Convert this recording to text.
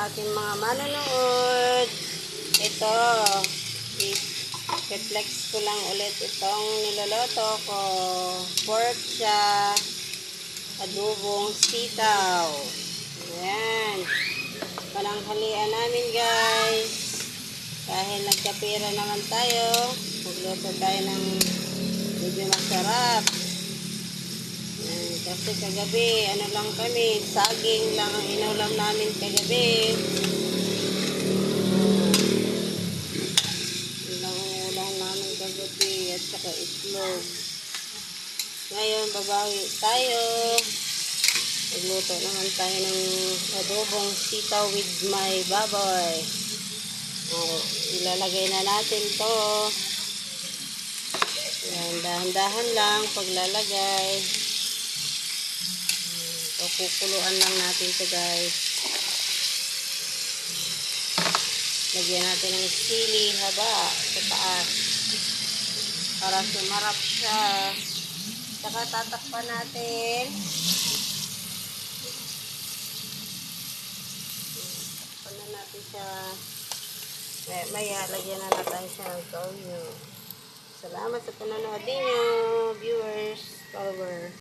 aking mga manonood. Ito, i-flex ko lang ulit itong niloloto ko. Pork siya, adobong sitaw. Ayan. Pananghalian namin, guys. Dahil nagkapira naman tayo, magluto tayo ng medyo masarap. Ayan. Kasi kagabi, ano lang kami, saging lang ang inulam namin kagabi. Ulang namin kagabi at saka itlog. Ngayon, babawi tayo. Magluto naman tayo ng adobong sitaw with my baboy. Ilalagay na natin to. Yan, dahan-dahan lang paglalagay. Kukuluan lang natin to, guys. Lagyan natin ng sili haba sa taas para sumarap siya. Saka tatakpan natin. Takpan na natin siya. Maya, lagyan na natin siya ng toyo. Salamat sa panonood ninyo, viewers, followers.